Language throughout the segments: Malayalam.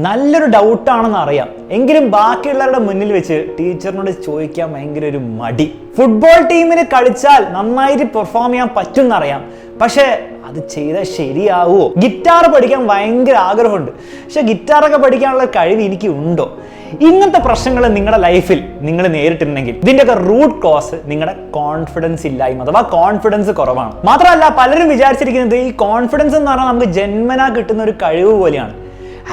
നല്ലൊരു ഡൗട്ടാണെന്ന് അറിയാം, എങ്കിലും ബാക്കിയുള്ളവരുടെ മുന്നിൽ വെച്ച് ടീച്ചറിനോട് ചോദിക്കാൻ ഭയങ്കര ഒരു മടി. ഫുട്ബോൾ ടീമിന് കളിച്ചാൽ നന്നായിട്ട് പെർഫോം ചെയ്യാൻ പറ്റുമെന്നറിയാം, പക്ഷേ അത് ചെയ്താൽ ശരിയാവുമോ? ഗിറ്റാർ പഠിക്കാൻ ഭയങ്കര ആഗ്രഹമുണ്ട്, പക്ഷെ ഗിറ്റാറൊക്കെ പഠിക്കാനുള്ള കഴിവ് എനിക്ക് ഉണ്ടോ? ഇങ്ങനത്തെ പ്രശ്നങ്ങൾ നിങ്ങളുടെ ലൈഫിൽ നിങ്ങൾ നേരിട്ടിട്ടുണ്ടെങ്കിൽ ഇതിൻ്റെയൊക്കെ റൂട്ട് കോസ് നിങ്ങളുടെ കോൺഫിഡൻസ് ഇല്ലായ്മ അഥവാ കോൺഫിഡൻസ് കുറവാണ്. മാത്രമല്ല, പലരും വിചാരിച്ചിരിക്കുന്നത് ഈ കോൺഫിഡൻസ് എന്ന് പറഞ്ഞാൽ നമുക്ക് ജന്മനാ കിട്ടുന്ന ഒരു കഴിവ് പോലെയാണ്.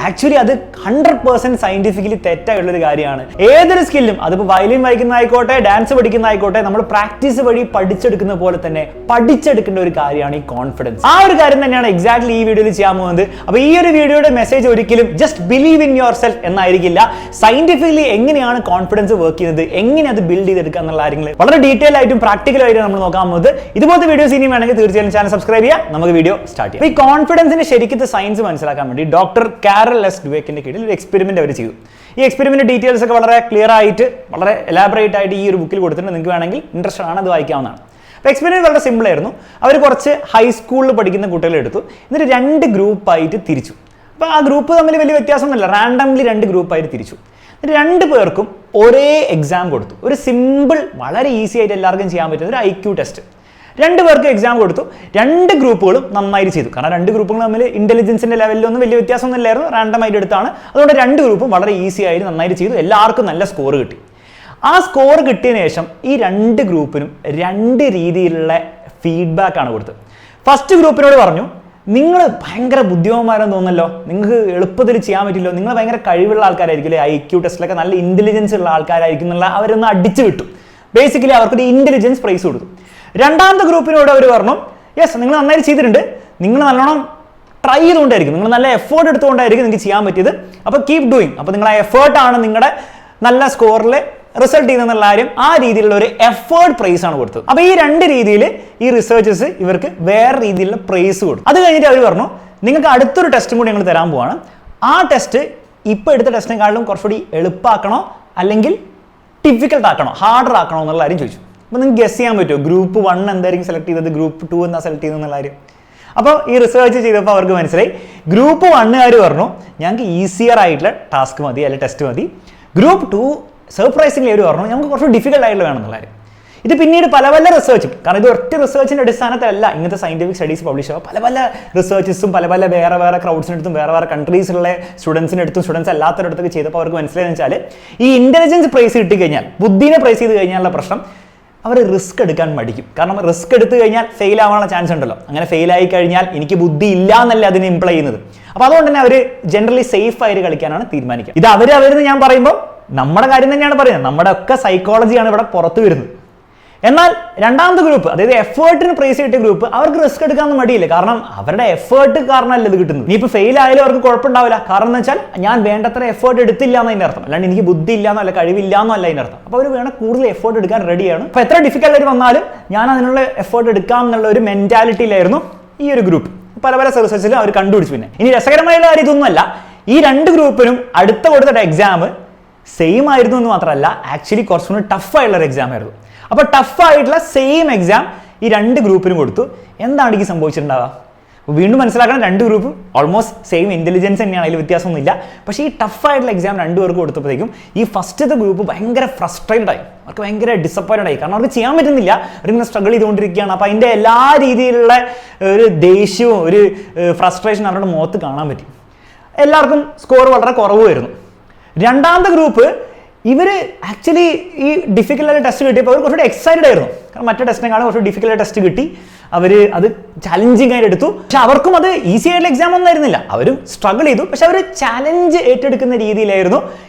ആക്ച്വലി അത് 100% സയന്റിഫിക്കലി തെറ്റായുള്ളൊരു കാര്യമാണ്. ഏതൊരു സ്കില്ലും, അതിപ്പോൾ വയലിൻ വായിക്കുന്നതായിക്കോട്ടെ, ഡാൻസ് പഠിക്കുന്നതായിക്കോട്ടെ, നമ്മൾ പ്രാക്ടീസ് വഴി പഠിച്ചെടുക്കുന്ന പോലെ തന്നെ പഠിച്ചെടുക്കേണ്ട ഒരു കാര്യമാണ് ഈ കോൺഫിഡൻസ്. ആ ഒരു കാര്യം തന്നെയാണ് എക്സാക്ട്ലി ഈ വീഡിയോയിൽ ചെയ്യാൻ പോകുന്നത്. അപ്പോൾ ഈ ഒരു വീഡിയോയുടെ മെസ്സേജ് ഒരിക്കലും just believe in yourself എന്നായിരിക്കില്ല. സയന്റിഫിക്കലി എങ്ങനെയാണ് കോൺഫിഡൻസ് വർക്ക് ചെയ്യുന്നത്, എങ്ങനെ അത് ബിൽഡ് ചെയ്തെടുക്കുക എന്നുള്ള കാര്യങ്ങൾ വളരെ ഡീറ്റെയിൽ ആയിട്ടും പ്രാക്ടിക്കലായിട്ടും നമ്മൾ നോക്കാൻ പോകുന്നത്. ഇതുപോലത്തെ വീഡിയോസ് ഇനി വേണമെങ്കിൽ തീർച്ചയായും ചാനൽ സബ്സ്ക്രൈബ് ചെയ്യാം. നമുക്ക് വീഡിയോ സ്റ്റാർട്ട് ചെയ്യാം. ഈ കോൺഫിഡൻസിന്റെ ശരിക്കത്തെ സയൻസ് മനസ്സിലാക്കാൻ വേണ്ടി ഡോക്ടർ കാരൽ എസ് ഡ്വേക്കിന്റെ കീഴിൽ ഒരു എക്സ്പെരിമെന്റ് അവർ ചെയ്തു. ഈ എക്സ്പെരിമെന്റ് ഡീറ്റെയിൽസ് ഒക്കെ വളരെ ക്ലിയർ ആയിട്ട്, വളരെ എലാബറേറ്റ് ആയിട്ട് ഈ ഒരു ബുക്കിൽ കൊടുത്തിട്ടുണ്ട്. നിങ്ങൾക്ക് വേണമെങ്കിൽ ഇൻട്രസ്റ്റ് ആണ് അത് വായിക്കാവുന്നതാണ്. അപ്പോൾ എക്സ്പെരിമെന്റ് വളരെ സിമ്പിൾ ആയിരുന്നു. അവർ കുറച്ച് ഹൈസ്കൂളിൽ പഠിക്കുന്ന കുട്ടികളെ എടുത്തു, എന്നിട്ട് 2 ഗ്രൂപ്പായിട്ട് തിരിച്ചു. അപ്പോൾ ആ ഗ്രൂപ്പ് തമ്മിൽ വലിയ വ്യത്യാസമൊന്നുമില്ല, റാൻഡംലി 2 ഗ്രൂപ്പായിട്ട് തിരിച്ചു. എന്നിട്ട് 2 പേർക്കും ഒരേ എക്സാം കൊടുത്തു. ഒരു സിമ്പിൾ, വളരെ ഈസി ആയിട്ട് എല്ലാവർക്കും ചെയ്യാൻ പറ്റുന്ന ഒരു IQ ടെസ്റ്റ്. 2 പേർക്ക് എക്സാം കൊടുത്തു. 2 ഗ്രൂപ്പുകളും നന്നായിട്ട് ചെയ്തു. കാരണം 2 ഗ്രൂപ്പുകൾ തമ്മിൽ ഇന്റലിജൻസിന്റെ ലെവലിലൊന്നും വലിയ വ്യത്യാസമൊന്നും ഇല്ലായിരുന്നു, റാൻഡം ആയിട്ട് എടുത്താണ്. അതുകൊണ്ട് 2 ഗ്രൂപ്പും വളരെ ഈസി ആയിട്ട് നന്നായിട്ട് ചെയ്തു. എല്ലാവർക്കും നല്ല സ്കോർ കിട്ടി. ആ സ്കോർ കിട്ടിയതിനു ശേഷം ഈ 2 ഗ്രൂപ്പിനും 2 രീതിയിലുള്ള ഫീഡ്ബാക്ക് ആണ് കൊടുത്തത്. ഫസ്റ്റ് ഗ്രൂപ്പിനോട് പറഞ്ഞു, നിങ്ങൾ ഭയങ്കര ബുദ്ധിമാന്മാരെന്ന് തോന്നല്ലോ, നിങ്ങൾക്ക് എളുപ്പത്തിൽ ചെയ്യാൻ പറ്റില്ലോ, നിങ്ങൾ ഭയങ്കര കഴിവുള്ള ആൾക്കാരായിരിക്കും, IQ ടെസ്റ്റിലൊക്കെ നല്ല ഇന്റലിജൻസ് ഉള്ള ആൾക്കാരായിരിക്കും എന്നുള്ള അവരൊന്ന് അടിച്ചു വിട്ടു. ബേസിക്കലി അവർക്കൊരു ഇന്റലിജൻസ് പ്രൈസ് കൊടുത്തു. രണ്ടാമത്തെ ഗ്രൂപ്പിനോട് അവർ പറഞ്ഞു, യെസ്, നിങ്ങൾ നന്നായി ചെയ്തിട്ടുണ്ട്, നിങ്ങൾ നല്ലോണം ട്രൈ ചെയ്തുകൊണ്ടായിരിക്കും, നിങ്ങൾ നല്ല എഫേർട്ട് എടുത്തുകൊണ്ടായിരിക്കും നിങ്ങൾക്ക് ചെയ്യാൻ പറ്റിയത്, അപ്പോൾ കീപ് ഡൂയിങ്. അപ്പോൾ നിങ്ങൾ ആ എഫേർട്ടാണ് നിങ്ങളുടെ നല്ല സ്കോറിൽ റിസൾട്ട് ചെയ്യുന്നുള്ള കാര്യം, ആ രീതിയിലുള്ള ഒരു എഫേർട്ട് പ്രൈസ് ആണ് കൊടുത്തത്. അപ്പോൾ ഈ 2 രീതിയിൽ ഈ റിസർച്ചേഴ്സ് ഇവർക്ക് വേറെ രീതിയിലുള്ള പ്രൈസ് കൊടുത്തു. അത് കഴിഞ്ഞിട്ട് അവർ പറഞ്ഞു, നിങ്ങൾക്ക് അടുത്തൊരു ടെസ്റ്റും കൂടി ഞങ്ങൾ തരാൻ പോവാണ്. ആ ടെസ്റ്റ് ഇപ്പോൾ എടുത്ത ടെസ്റ്റിനെക്കാളും കുറച്ചുകൂടി എളുപ്പമാക്കണോ അല്ലെങ്കിൽ ഡിഫിക്കൽട്ട് ആക്കണോ, ഹാർഡർ ആക്കണോ എന്നുള്ള കാര്യം ചോദിച്ചു. അപ്പോൾ നിങ്ങൾക്ക് ഗസ് ചെയ്യാൻ പറ്റുമോ ഗ്രൂപ്പ് 1 എന്തായിരിക്കും സെലക്ട് ചെയ്തത്, ഗ്രൂപ്പ് 2 എന്താ സെലക്ട് ചെയ്തെന്നുള്ള കാര്യം? അപ്പോൾ ഈ റിസർച്ച് ചെയ്തപ്പോൾ അവർക്ക് മനസ്സിലായി, ഗ്രൂപ്പ് 1 പറഞ്ഞു ഞങ്ങൾക്ക് ഈസിയർ ആയിട്ടുള്ള ടാസ്ക് മതി, അല്ലെങ്കിൽ ടെസ്റ്റ് മതി. ഗ്രൂപ്പ് 2 സർപ്രൈസിംഗ്ലി അവർ പറഞ്ഞു ഞങ്ങൾക്ക് കുറച്ച് ഡിഫിക്കൽട്ട് ആയിട്ടുള്ള വേണമെന്നുള്ള കാര്യം. ഇത് പിന്നീട് പല പല റിസർച്ചും, കാരണം ഇത് ഒറ്റ റിസർച്ചിൻ്റെ അടിസ്ഥാനത്തിലല്ല ഇങ്ങനത്തെ സയന്റിഫിക് സ്റ്റഡീസ് പബ്ലിഷ് ആവുക, പല പല റിസർച്ചസും പല പല വേറെ ക്രൗഡ്സിനടുത്തും വേറെ കൺട്രീസിലുള്ള സ്റ്റുഡൻസിനടുത്തും സ്റ്റുഡൻസ് അല്ലാത്തവരടുത്തൊക്കെ ചെയ്തപ്പോൾ അവർക്ക് മനസ്സിലായെന്ന് വെച്ചാൽ, ഈ ഇന്റലിജൻസ് പ്രൈസ് കിട്ടിക്കഴിഞ്ഞാൽ, ബുദ്ധിനെ പ്രൈസ് ചെയ്ത് കഴിഞ്ഞാലുള്ള പ്രശ്നം, അവർ റിസ്ക് എടുക്കാൻ മടിക്കും. കാരണം റിസ്ക് എടുത്തു കഴിഞ്ഞാൽ ഫെയിൽ ആവാനുള്ള ചാൻസ് ഉണ്ടല്ലോ. അങ്ങനെ ഫെയിൽ ആയി കഴിഞ്ഞാൽ എനിക്ക് ബുദ്ധി ഇല്ല എന്നല്ല അതിനെ ഇംപ്ലൈ ചെയ്യുന്നത്. അപ്പോൾ അതുകൊണ്ട് തന്നെ അവർ ജനറലി സേഫ് ആയിട്ട് കളിക്കാനാണ് തീരുമാനിക്കുക. ഇത് അവരെന്ന് ഞാൻ പറയുമ്പോൾ നമ്മുടെ കാര്യം തന്നെയാണ് പറയുന്നത്, നമ്മുടെ ഒക്കെ സൈക്കോളജിയാണ് ഇവിടെ പുറത്തു വരുന്നത്. എന്നാൽ രണ്ടാമത്തെ ഗ്രൂപ്പ്, അതായത് എഫേർട്ടിന് പ്രൈസ് കിട്ടിയ ഗ്രൂപ്പ്, അവർക്ക് റിസ്ക് എടുക്കാനൊന്നും മടിയില്ല. കാരണം അവരുടെ എഫേർട്ട് കാരണമല്ല ഇത് കിട്ടുന്നത്. ഇനിയിപ്പോൾ ഫെയിൽ ആയാലും അവർക്ക് കുഴപ്പമുണ്ടാവില്ല. കാരണം എന്ന് വെച്ചാൽ ഞാൻ വേണ്ടത്ര എഫേർട്ട് എടുത്തില്ല എന്നതിൻ്റെ അർത്ഥം, അല്ലാണ്ട് എനിക്ക് ബുദ്ധി ഇല്ലാന്നോ അല്ല കഴിവില്ല എന്നോ അല്ല അതിൻ്റെ അർത്ഥം. അപ്പോൾ അവർ വേണം കൂടുതൽ എഫേർട്ട് എടുക്കാൻ റെഡിയാണ്. അപ്പോൾ എത്ര ഡിഫിക്കൽട്ട് വന്നാലും ഞാൻ അതിനുള്ള എഫേർട്ട് എടുക്കാം എന്നുള്ള ഒരു മെന്റാലിറ്റിയിലായിരുന്നു ഈ ഒരു ഗ്രൂപ്പ്. പല പല റിസർച്ചിലും അവർ കണ്ടുപിടിച്ചു. പിന്നെ ഇനി രസകരമായുള്ള കാര്യം ഇതൊന്നുമല്ല, ഈ 2 ഗ്രൂപ്പിനും അടുത്ത കൊടുത്ത എക്സാം സെയിം ആയിരുന്നു എന്ന് മാത്രമല്ല, ആക്ച്വലി കുറച്ചുകൂടി ടഫായിട്ടുള്ള ഒരു എക്സാം ആയിരുന്നു. അപ്പോൾ ടഫായിട്ടുള്ള സെയിം എക്സാം ഈ 2 ഗ്രൂപ്പിനും കൊടുത്തു. എന്താണ് എനിക്ക് സംഭവിച്ചിട്ടുണ്ടാവുക? വീണ്ടും മനസ്സിലാക്കണം, 2 ഗ്രൂപ്പും ഓൾമോസ്റ്റ് സെയിം ഇന്റലിജൻസ് തന്നെയാണ്, അതിൽ വ്യത്യാസമൊന്നുമില്ല. പക്ഷേ ഈ ടഫായിട്ടുള്ള എക്സാം 2 പേർക്ക് കൊടുത്തപ്പോഴത്തേക്കും ഈ ഫസ്റ്റത്തെ ഗ്രൂപ്പ് ഭയങ്കര ഫ്രസ്ട്രേറ്റഡ് ആയി, അവർക്ക് ഭയങ്കര ഡിസപ്പോയിൻറ്റഡ് ആയി. കാരണം അവർക്ക് ചെയ്യാൻ പറ്റുന്നില്ല, അവരിങ്ങനെ സ്ട്രഗിൾ ചെയ്തുകൊണ്ടിരിക്കുകയാണ്. അപ്പോൾ അതിൻ്റെ എല്ലാ രീതിയിലുള്ള ഒരു ദേഷ്യവും ഒരു ഫ്രസ്ട്രേഷൻ അവരുടെ മുഖത്ത് കാണാൻ പറ്റി. എല്ലാവർക്കും സ്കോർ വളരെ കുറവായിരുന്നു. രണ്ടാമത്തെ ഗ്രൂപ്പ്, ഇവർ ആക്ച്വലി ഈ ഡിഫിക്കൽട്ട് ടെസ്റ്റ് കിട്ടിയപ്പോൾ അവർ കുറച്ചുകൂടി എക്സൈറ്റഡ് ആയിരുന്നു. കാരണം മറ്റേ ടെസ്റ്റിനെക്കാളും കുറച്ച് ഡിഫിക്കൽട്ട് ടെസ്റ്റ് കിട്ടി, അവർ അത് ചാലഞ്ചിങ് ആയിട്ട് എടുത്തു. പക്ഷെ അവർക്കും അത് ഈസി ആയിട്ടുള്ള എക്സാം ഒന്നും ആയിരുന്നില്ല, അവരും സ്ട്രഗിൾ ചെയ്തു. പക്ഷെ അവർ ചാലഞ്ച് ഏറ്റെടുക്കുന്ന രീതിയിലായിരുന്നു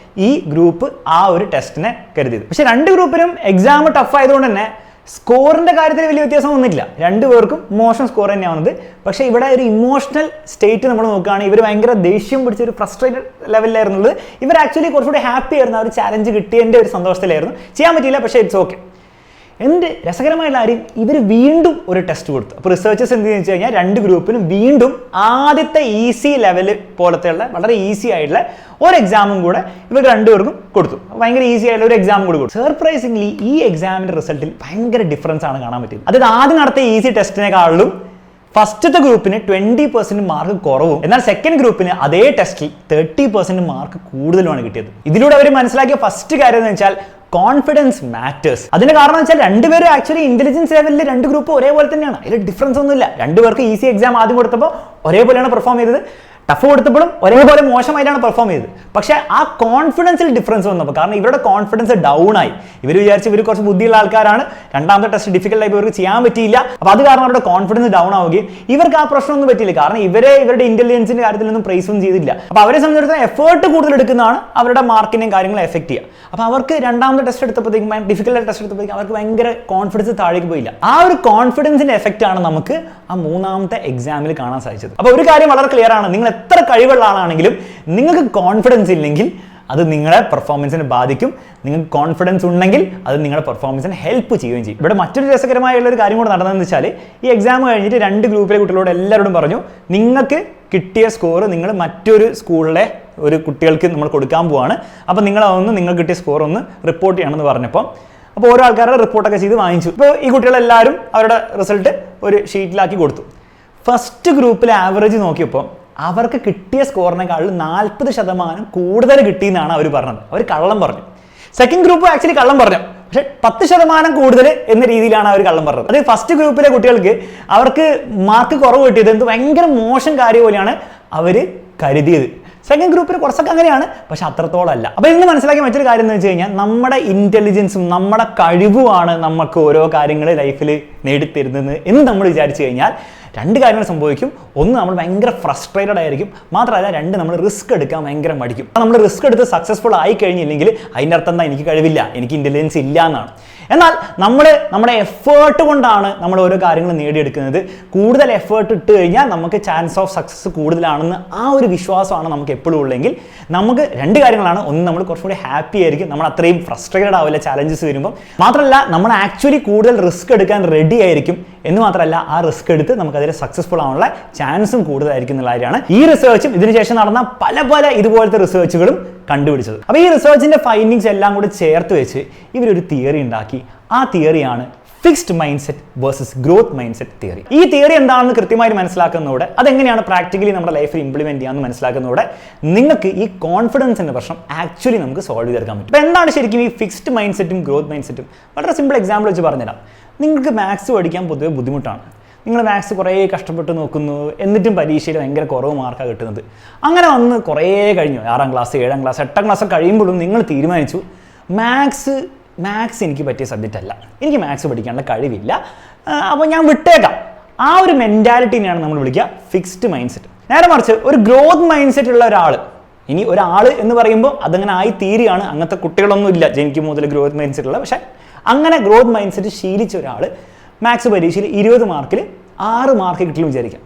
ഈ ഗ്രൂപ്പ് ആ ഒരു ടെസ്റ്റിനെ കരുതിയത്. പക്ഷെ 2 ഗ്രൂപ്പിനും എക്സാം ടഫ് ആയതുകൊണ്ട് തന്നെ സ്കോറിന്റെ കാര്യത്തിൽ വലിയ വ്യത്യാസം വന്നിട്ടില്ല. 2 പേർക്കും മോശം സ്കോർ തന്നെയാണ് വന്നത്. പക്ഷേ ഇവിടെ ഒരു ഇമോഷണൽ സ്റ്റേറ്റ് നമ്മൾ നോക്കുകയാണെങ്കിൽ ഇവർ ഭയങ്കര ദേഷ്യം പിടിച്ച ഒരു ഫ്രസ്ട്രേറ്റഡ് ലെവലിലായിരുന്നുള്ളത്. ഇവർ ആക്ച്വലി കുറച്ചുകൂടി ഹാപ്പി ആയിരുന്നു, ആ ഒരു ചാലഞ്ച് കിട്ടിയതിൻ്റെ ഒരു സന്തോഷത്തിലായിരുന്നു. ചെയ്യാൻ പറ്റിയില്ല, പക്ഷേ ഇറ്റ്സ് ഓക്കെ. എന്ത് രസകരമായുള്ള കാര്യം, ഇവർ വീണ്ടും ഒരു ടെസ്റ്റ് കൊടുത്തു. അപ്പോൾ റിസർച്ചേഴ്സ് എന്ത് വെച്ച് കഴിഞ്ഞാൽ 2 ഗ്രൂപ്പിനും വീണ്ടും ആദ്യത്തെ ഈസി ലെവൽ പോലത്തെയുള്ള വളരെ ഈസി ആയിട്ടുള്ള ഒരു എക്സാമും കൂടെ ഇവർ 2 പേർക്കും കൊടുത്തു. ഭയങ്കര ഈസി ആയിട്ടുള്ള ഒരു എക്സാം കൂടി കൊടുത്തു. സർപ്രൈസിംഗ്ലി ഈ എക്സാമിന്റെ റിസൾട്ടിൽ ഭയങ്കര ഡിഫറൻസ് ആണ് കാണാൻ പറ്റിയത്. അതായത് ആദ്യം നടത്തിയ ഈസി ടെസ്റ്റിനെക്കാളും ഫസ്റ്റത്തെ ഗ്രൂപ്പിന് 20% മാർക്ക് കുറവും, എന്നാൽ സെക്കൻഡ് ഗ്രൂപ്പിന് അതേ ടെസ്റ്റിൽ 30% മാർക്ക് കൂടുതലുമാണ് കിട്ടിയത്. ഇതിലൂടെ അവർ മനസ്സിലാക്കിയ ഫസ്റ്റ് കാര്യം എന്ന് വെച്ചാൽ കോൺഫിഡൻസ് മാറ്റേഴ്സ്. അതിന്റെ കാരണം വെച്ചാൽ രണ്ടുപേരും ആക്ച്വലി ഇന്റലിജൻസ് ലെവലിൽ രണ്ട് ഗ്രൂപ്പ് ഒരേപോലെ തന്നെയാണ്. അതിൽ ഡിഫറൻസ് ഒന്നുമില്ല. രണ്ടുപേർക്ക് ഈസി എക്സാം ആദ്യം കൊടുത്തപ്പോൾ ഒരേപോലെയാണ് പെർഫോം ചെയ്തത്, ടഫ് കൊടുത്തപ്പോഴും ഒരേപോലെ മോശമായിട്ടാണ് പെർഫോം ചെയ്തത്. പക്ഷേ ആ കോൺഫിഡൻസിൽ ഡിഫറൻസ് വന്നപ്പോൾ, കാരണം ഇവരുടെ കോൺഫിഡൻസ് ഡൗൺ ആയി, ഇവർ വിചാരിച്ച് ഇവർ കുറച്ച് ബുദ്ധിയുള്ള ആൾക്കാരാണ്, രണ്ടാമത്തെ ടെസ്റ്റ് ഡിഫിക്കൽട്ട് ആയി ഇവർക്ക് ചെയ്യാൻ പറ്റിയില്ല, അപ്പോൾ അത് കാരണം അവരുടെ കോൺഫിഡൻസ് ഡൗൺ ആവുകയും ഇവർക്ക് ആ പ്രശ്നമൊന്നും പറ്റിയില്ല. കാരണം ഇവരുടെ ഇന്റലിജൻസിന്റെ കാര്യത്തിലൊന്നും പ്രൈസ് ഒന്നും ചെയ്തില്ല. അപ്പോൾ അവരെ സംബന്ധിച്ചിടത്തോളം എഫേർട്ട് കൂടുതൽ എടുക്കുന്നതാണ് അവരുടെ മാർക്കിനെയും കാര്യങ്ങളും എഫക്ട് ചെയ്യുക. അപ്പോൾ അവർക്ക് രണ്ടാമത്തെ ടെസ്റ്റ് എടുത്തപ്പോഴത്തേക്കും, ഡിഫിക്കൽട്ട് ടെസ്റ്റ് എടുത്തപ്പോഴത്തേക്കും അവർക്ക് ഭയങ്കര കോൺഫിഡൻസ് താഴേക്ക് പോയില്ല. ആ ഒരു കോൺഫിഡൻസിന്റെ എഫക്റ്റ് ആണ് നമുക്ക് ആ മൂന്നാമത്തെ എക്സാമിൽ കാണാൻ സാധിച്ചത്. അപ്പോൾ ഒരു കാര്യം വളരെ ക്ലിയർ ആണ്, നിങ്ങൾ എത്ര കഴിവുള്ള ആളാണെങ്കിലും നിങ്ങൾക്ക് കോൺഫിഡൻസ് ഇല്ലെങ്കിൽ അത് നിങ്ങളുടെ പെർഫോമൻസിനെ ബാധിക്കും. നിങ്ങൾക്ക് കോൺഫിഡൻസ് ഉണ്ടെങ്കിൽ അത് നിങ്ങളുടെ പെർഫോമൻസിനെ ഹെൽപ്പ് ചെയ്യുകയും ചെയ്യും. ഇവിടെ മറ്റൊരു രസകരമായുള്ള ഒരു കാര്യം കൂടെ നടന്നതെന്ന് വെച്ചാൽ, ഈ എക്സാം കഴിഞ്ഞിട്ട് രണ്ട് ഗ്രൂപ്പിലെ കുട്ടികളോട് എല്ലാവരോടും പറഞ്ഞു, നിങ്ങൾക്ക് കിട്ടിയ സ്കോർ നിങ്ങൾ മറ്റൊരു സ്കൂളിലെ ഒരു കുട്ടികൾക്ക് നമ്മൾ കൊടുക്കാൻ പോവാണ്, അപ്പോൾ നിങ്ങളതൊന്ന് നിങ്ങൾക്ക് കിട്ടിയ സ്കോർ ഒന്ന് റിപ്പോർട്ട് ചെയ്യണമെന്ന് പറഞ്ഞപ്പോൾ അപ്പോൾ ഓരോ ആൾക്കാരുടെ റിപ്പോർട്ടൊക്കെ ചെയ്ത് വാങ്ങിച്ചു. ഇപ്പോൾ ഈ കുട്ടികളെല്ലാവരും അവരുടെ റിസൾട്ട് ഒരു ഷീറ്റിലാക്കി കൊടുത്തു. ഫസ്റ്റ് ഗ്രൂപ്പിലെ ആവറേജ് നോക്കിയപ്പോൾ അവർക്ക് കിട്ടിയ സ്കോറിനെക്കാളും 40% കൂടുതൽ കിട്ടിയെന്നാണ് അവർ പറഞ്ഞത്. അവർ കള്ളം പറഞ്ഞു. സെക്കൻഡ് ഗ്രൂപ്പ് ആക്ച്വലി കള്ളം പറഞ്ഞു, പക്ഷെ 10% കൂടുതൽ എന്ന രീതിയിലാണ് അവർ കള്ളം പറഞ്ഞത്. അത് ഫസ്റ്റ് ഗ്രൂപ്പിലെ കുട്ടികൾക്ക് അവർക്ക് മാർക്ക് കുറവ് കിട്ടിയത് എന്ത് ഭയങ്കര മോശം കാര്യം പോലെയാണ് അവർ കരുതിയത്. സെക്കൻഡ് ഗ്രൂപ്പിൽ കുറച്ചൊക്കെ അങ്ങനെയാണ്, പക്ഷെ അത്രത്തോളം അല്ല. അപ്പോൾ ഇന്ന് മനസ്സിലാക്കിയ മറ്റൊരു കാര്യം എന്ന് വെച്ച് കഴിഞ്ഞാൽ, നമ്മുടെ ഇന്റലിജൻസും നമ്മുടെ കഴിവുമാണ് നമുക്ക് ഓരോ കാര്യങ്ങൾ ലൈഫിൽ നേടിത്തരുന്നത് എന്ന് നമ്മൾ വിചാരിച്ചു കഴിഞ്ഞാൽ രണ്ട് കാര്യങ്ങൾ സംഭവിക്കും. ഒന്ന്, നമ്മൾ ഭയങ്കര ഫ്രസ്ട്രേറ്റഡ് ആയിരിക്കും. മാത്രമല്ല, രണ്ട്, നമ്മൾ റിസ്ക് എടുക്കാൻ ഭയങ്കര മടിക്കും. നമ്മൾ റിസ്ക് എടുത്ത് സക്സസ്ഫുൾ ആയി കഴിഞ്ഞില്ലെങ്കിൽ അതിൻ്റെ അർത്ഥം എന്താ, എനിക്ക് കഴിവില്ല, എനിക്ക് ഇന്റലിജൻസ് ഇല്ല എന്നാണ്. എന്നാൽ നമ്മുടെ എഫേർട്ട് കൊണ്ടാണ് നമ്മൾ ഓരോ കാര്യങ്ങൾ നേടിയെടുക്കുന്നത്. കൂടുതൽ എഫേർട്ട് ഇട്ട് കഴിഞ്ഞാൽ നമുക്ക് ചാൻസ് ഓഫ് സക്സസ് കൂടുതലാണെന്ന് ആ ഒരു വിശ്വാസമാണ് നമുക്ക് എപ്പോഴും ഉള്ളെങ്കിൽ നമുക്ക് രണ്ട് കാര്യങ്ങളാണ്. ഒന്ന്, നമ്മൾ കുറച്ചുകൂടി ഹാപ്പി ആയിരിക്കും, നമ്മൾ അത്രയും ഫ്രസ്ട്രേറ്റഡ് ആവില്ല ചാലഞ്ചസ് വരുമ്പോൾ. മാത്രമല്ല, നമ്മൾ ആക്ച്വലി കൂടുതൽ റിസ്ക് എടുക്കാൻ റെഡി ആയിരിക്കും. എന്ന് മാത്രമല്ല, ആ റിസ്ക് എടുത്ത് നമുക്ക് അതിൽ സക്സസ്ഫുൾ ആവാനുള്ള ചാൻസും കൂടുതലായിരിക്കും എന്നുള്ള കാര്യമാണ് ഈ റിസർച്ചും ഇതിനുശേഷം നടന്ന പല ഇതുപോലത്തെ റിസർച്ചുകളും കണ്ടുപിടിച്ചത്. അപ്പോൾ ഈ റിസർച്ചിന്റെ ഫൈൻഡിങ്സ് എല്ലാം കൂടി ചേർത്ത് വെച്ച് ഇവരൊരു തിയറി ഉണ്ടാക്കി. ആ തിയറിയാണ് fixed mindset versus growth mindset തിയറി. ഈ തിയറി എന്താണെന്ന് കൃത്യമായി മനസ്സിലാക്കുന്നതോടെ, അതെങ്ങനെയാണ് പ്രാക്ടിക്കലി നമ്മുടെ ലൈഫിൽ ഇംപ്ലിമെന്റ് ചെയ്യാമെന്ന് മനസ്സിലാക്കുന്നതോടെ നിങ്ങൾക്ക് ഈ കോൺഫിഡൻസിന്റെ പ്രശ്നം ആക്ച്വലി നമുക്ക് സോൾവ് ചെയ്തെടുക്കാൻ പറ്റും. അപ്പോൾ എന്താണ് ശരിക്കും ഈ ഫിക്സ്ഡ് മൈൻഡ് സെറ്റും ഗ്രോത്ത് മൈൻഡ് സെറ്റും? വളരെ സിമ്പിൾ എക്സാമ്പിൾ വെച്ച് പറഞ്ഞുതരാം. നിങ്ങൾക്ക് മാത്സ് പഠിക്കാൻ പൊതുവെ ബുദ്ധിമുട്ടാണ്. നിങ്ങൾ മാത്സ് കുറേ കഷ്ടപ്പെട്ട് നോക്കുന്നു, എന്നിട്ടും പരീക്ഷയിൽ ഭയങ്കര കുറവ് മാർക്കാണ് കിട്ടുന്നത്. അങ്ങനെ വന്ന് കുറേ കഴിഞ്ഞു, 6ാം ക്ലാസ് 7ാം ക്ലാസ് 8ാം ക്ലാസ് കഴിയുമ്പോഴും നിങ്ങൾ തീരുമാനിച്ചു മാത്സ് എനിക്ക് പറ്റിയ സബ്ജക്റ്റ് അല്ല, എനിക്ക് മാത്സ് പഠിക്കാനുള്ള കഴിവില്ല, അപ്പോൾ ഞാൻ വിട്ടേക്കാം. ആ ഒരു മെൻറ്റാലിറ്റിനെയാണ് നമ്മൾ വിളിക്കുക ഫിക്സ്ഡ് മൈൻഡ് സെറ്റ്. നേരെ മറിച്ച് ഒരു ഗ്രോത്ത് മൈൻഡ് സെറ്റ് ഉള്ള ഒരാൾ, ഇനി ഒരാൾ എന്ന് പറയുമ്പോൾ അതങ്ങനെ ആയി തീരുകയാണ്, അങ്ങനത്തെ കുട്ടികളൊന്നും ഇല്ല ജനിക്കും മുതൽ ഗ്രോത്ത് മൈൻഡ് സെറ്റ് ഉള്ള. പക്ഷേ അങ്ങനെ ഗ്രോത്ത് മൈൻഡ് സെറ്റ് ശീലിച്ച ഒരാൾ മാത്സ് പരീക്ഷയിൽ 20 മാർക്കിൽ 6 മാർക്ക് കിട്ടില്ലെന്ന് വിചാരിക്കാം.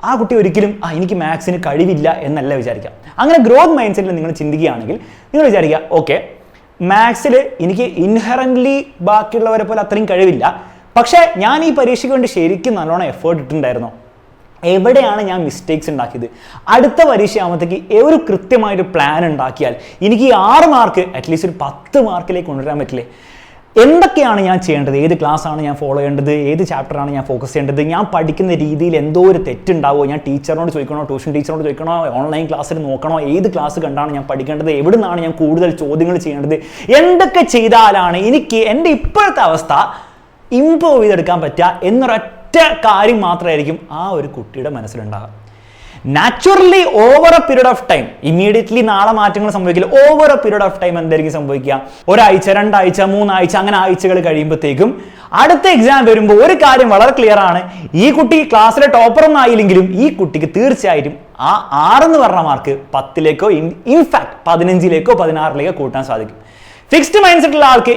ആ കുട്ടി ഒരിക്കലും എനിക്ക് മാത്സിന് കഴിവില്ല എന്നല്ല വിചാരിക്കാം. അങ്ങനെ ഗ്രോത്ത് മൈൻഡ് സെറ്റിൽ നിങ്ങൾ ചിന്തിക്കുകയാണെങ്കിൽ നിങ്ങൾ വിചാരിക്കുക, ഓക്കെ, മാത്സിൽ എനിക്ക് ഇൻഹറൻ്റ്ലി ബാക്കിയുള്ളവരെ പോലെ അത്രയും കഴിവില്ല, പക്ഷേ ഞാൻ ഈ പരീക്ഷയ്ക്ക് വേണ്ടി ശരിക്കും നല്ലോണം എഫേർട്ട് ഇട്ടിട്ടുണ്ടായിരുന്നോ? എവിടെയാണ് ഞാൻ മിസ്റ്റേക്സ് ഉണ്ടാക്കിയത്? അടുത്ത പരീക്ഷ ആകുമ്പോഴത്തേക്ക് ഒരു കൃത്യമായൊരു പ്ലാൻ ഉണ്ടാക്കിയാൽ എനിക്ക് ഈ 6 മാർക്ക് അറ്റ്ലീസ്റ്റ് ഒരു 10 മാർക്കിലേക്ക് കൊണ്ടുവരാൻ പറ്റില്ലേ? എന്തൊക്കെയാണ് ഞാൻ ചെയ്യേണ്ടത്? ഏത് ക്ലാസ്സാണ് ഞാൻ ഫോളോ ചെയ്യേണ്ടത്? ഏത് ചാപ്റ്ററാണ് ഞാൻ ഫോക്കസ് ചെയ്യേണ്ടത്? ഞാൻ പഠിക്കുന്ന രീതിയിൽ എന്തോ ഒരു തെറ്റുണ്ടാവുമോ? ഞാൻ ടീച്ചറിനോട് ചോദിക്കണോ? ട്യൂഷൻ ടീച്ചറോട് ചോദിക്കണോ? ഓൺലൈൻ ക്ലാസ്സിൽ നോക്കണോ? ഏത് ക്ലാസ് കണ്ടാണ് ഞാൻ പഠിക്കേണ്ടത്? എവിടെ നിന്നാണ് ഞാൻ കൂടുതൽ ചോദ്യങ്ങൾ ചെയ്യേണ്ടത്? എന്തൊക്കെ ചെയ്താലാണ് എനിക്ക് എൻ്റെ ഇപ്പോഴത്തെ അവസ്ഥ ഇംപ്രൂവ് ചെയ്തെടുക്കാൻ പറ്റുക എന്നൊരൊറ്റ കാര്യം മാത്രമായിരിക്കും ആ ഒരു കുട്ടിയുടെ മനസ്സിലുണ്ടാകുക. Naturally over a period of time, immediately നാളെ മാറ്റങ്ങൾ സംഭവിക്കില്ല. Over a period of time എന്തായിരിക്കും സംഭവിക്കുക? ഒരാഴ്ച, 2 ആഴ്ച, 3 ആഴ്ച, അങ്ങനെ ആഴ്ചകൾ കഴിയുമ്പോഴത്തേക്കും അടുത്ത എക്സാം വരുമ്പോൾ ഒരു കാര്യം വളരെ ക്ലിയർ ആണ്. ഈ കുട്ടി ക്ലാസ്സിലെ ടോപ്പർ ഒന്നും ആയില്ലെങ്കിലും ഈ കുട്ടിക്ക് തീർച്ചയായിട്ടും ആ 6 എന്ന് പറഞ്ഞ മാർക്ക് 10ലേക്കോ ഇൻഫാക്ട് 15ലേക്കോ 16ലേക്കോ കൂട്ടാൻ സാധിക്കും. ഫിക്സ്ഡ് മൈൻഡ് സെറ്റുള്ള ആൾക്ക്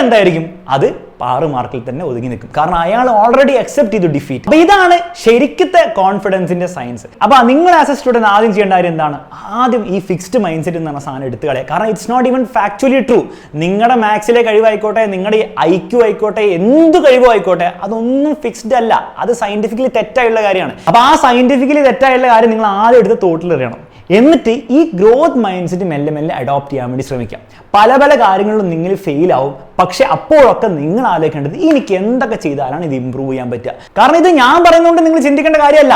എന്തായിരിക്കും? അത് 6 മാർക്കിൽ തന്നെ ഒതുങ്ങി നിൽക്കും. കാരണം അയാൾ ഓൾറെഡി അക്സെപ്റ്റ് ചെയ്തു ഡിഫീറ്റ്. അപ്പൊ ഇതാണ് ശരിക്കത്തെ കോൺഫിഡൻസിന്റെ സയൻസ്. അപ്പൊ നിങ്ങൾ ആസ് എ സ്റ്റുഡന്റ് ആദ്യം ചെയ്യേണ്ട കാര്യം എന്താണ്? ആദ്യം ഈ ഫിക്സ്ഡ് മൈൻഡ് സെറ്റ് എന്ന് പറഞ്ഞ സാധനം എടുത്തു കളയുക. കാരണം it's not even factually true. നിങ്ങളുടെ മാത്സിലെ കഴിവായിക്കോട്ടെ, നിങ്ങളുടെ IQ ആയിക്കോട്ടെ, എന്ത് കഴിവോ ആയിക്കോട്ടെ, അതൊന്നും ഫിക്സ്ഡ് അല്ല. അത് സയന്റിഫിക്കലി തെറ്റായുള്ള കാര്യമാണ്. അപ്പൊ ആ സയന്റിഫിക്കലി തെറ്റായുള്ള കാര്യം നിങ്ങൾ ആദ്യം എടുത്ത് തോട്ടിലെറിയണം. എന്നിട്ട് ഈ ഗ്രോത്ത് മൈൻഡ് സെറ്റ് മെല്ലെ മെല്ലെ അഡോപ്റ്റ് ചെയ്യാൻ വേണ്ടി ശ്രമിക്കാം. പല പല കാര്യങ്ങളിലും നിങ്ങൾ ഫെയിൽ ആവും, പക്ഷെ അപ്പോഴൊക്കെ നിങ്ങൾ ആലോചിക്കേണ്ടത് എനിക്ക് എന്തൊക്കെ ചെയ്താലാണ് ഇത് ഇമ്പ്രൂവ് ചെയ്യാൻ പറ്റുക. കാരണം ഇത് ഞാൻ പറയുന്നതുകൊണ്ട് നിങ്ങൾ ചിന്തിക്കേണ്ട കാര്യമല്ല,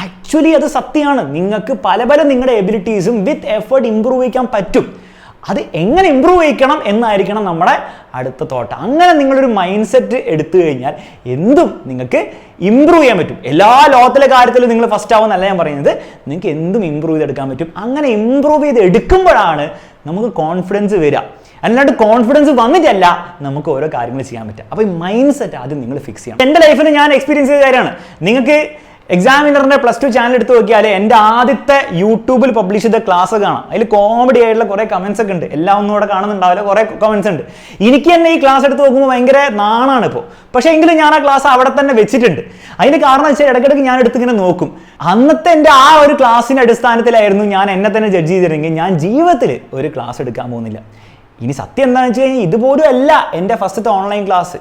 ആക്ച്വലി അത് സത്യമാണ്. നിങ്ങൾക്ക് പല പല നിങ്ങളുടെ എബിലിറ്റീസും വിത്ത് എഫേർട്ട് ഇമ്പ്രൂവ് ചെയ്യാൻ പറ്റും. അത് എങ്ങനെ ഇമ്പ്രൂവ് ചെയ്യിക്കണം എന്നായിരിക്കണം നമ്മുടെ അടുത്ത തോട്ട്. അങ്ങനെ നിങ്ങളൊരു മൈൻഡ് സെറ്റ് എടുത്തു കഴിഞ്ഞാൽ എന്തും നിങ്ങൾക്ക് ഇമ്പ്രൂവ് ചെയ്യാൻ പറ്റും. എല്ലാ ലോകത്തിലെ കാര്യത്തിലും നിങ്ങൾ ഫസ്റ്റ് ആവുമെന്നല്ല ഞാൻ പറയുന്നത്, നിങ്ങൾക്ക് എന്തും ഇമ്പ്രൂവ് ചെയ്തെടുക്കാൻ പറ്റും. അങ്ങനെ ഇമ്പ്രൂവ് ചെയ്ത് എടുക്കുമ്പോഴാണ് നമുക്ക് കോൺഫിഡൻസ് വരിക. അല്ലാണ്ട് കോൺഫിഡൻസ് വന്നിട്ടല്ല നമുക്ക് ഓരോ കാര്യങ്ങൾ ചെയ്യാൻ പറ്റുക. അപ്പോൾ ഈ മൈൻഡ് സെറ്റ് ആദ്യം നിങ്ങൾ ഫിക്സ് ചെയ്യണം. എൻ്റെ ലൈഫിൽ ഞാൻ എക്സ്പീരിയൻസ് ചെയ്ത കാര്യമാണ്. നിങ്ങൾക്ക് എക്സാമിനറിന്റെ +2 ചാനൽ എടുത്ത് നോക്കിയാൽ എൻ്റെ ആദ്യത്തെ യൂട്യൂബിൽ പബ്ലിഷ് ചെയ്ത ക്ലാസ് കാണാം. അതിൽ കോമഡി ആയിട്ടുള്ള കുറേ കമന്റ്സ് ഒക്കെ ഉണ്ട്. എല്ലാം ഒന്നും ഇവിടെ കാണുന്നുണ്ടാവില്ല, കുറേ കമന്റ്സ് ഉണ്ട്. എനിക്ക് തന്നെ ഈ ക്ലാസ് എടുത്ത് നോക്കുമ്പോൾ ഭയങ്കര നാണാണ് ഇപ്പോൾ. പക്ഷേ എങ്കിലും ഞാൻ ആ ക്ലാസ് അവിടെ തന്നെ വെച്ചിട്ടുണ്ട്. അതിന് കാരണം വെച്ചാൽ ഇടയ്ക്കിടയ്ക്ക് ഞാൻ എടുത്തിങ്ങനെ നോക്കും. അന്നത്തെ എൻ്റെ ആ ഒരു ക്ലാസ്സിന്റെ അടിസ്ഥാനത്തിലായിരുന്നു ഞാൻ എന്നെ തന്നെ ജഡ്ജ് ചെയ്തിരുന്നെങ്കിൽ ഞാൻ ജീവിതത്തിൽ ഒരു ക്ലാസ് എടുക്കാൻ പോകുന്നില്ല. ഇനി സത്യം എന്താണെന്ന് വെച്ച് കഴിഞ്ഞാൽ ഇതുപോലും അല്ല എൻ്റെ ഫസ്റ്റത്തെ ഓൺലൈൻ ക്ലാസ്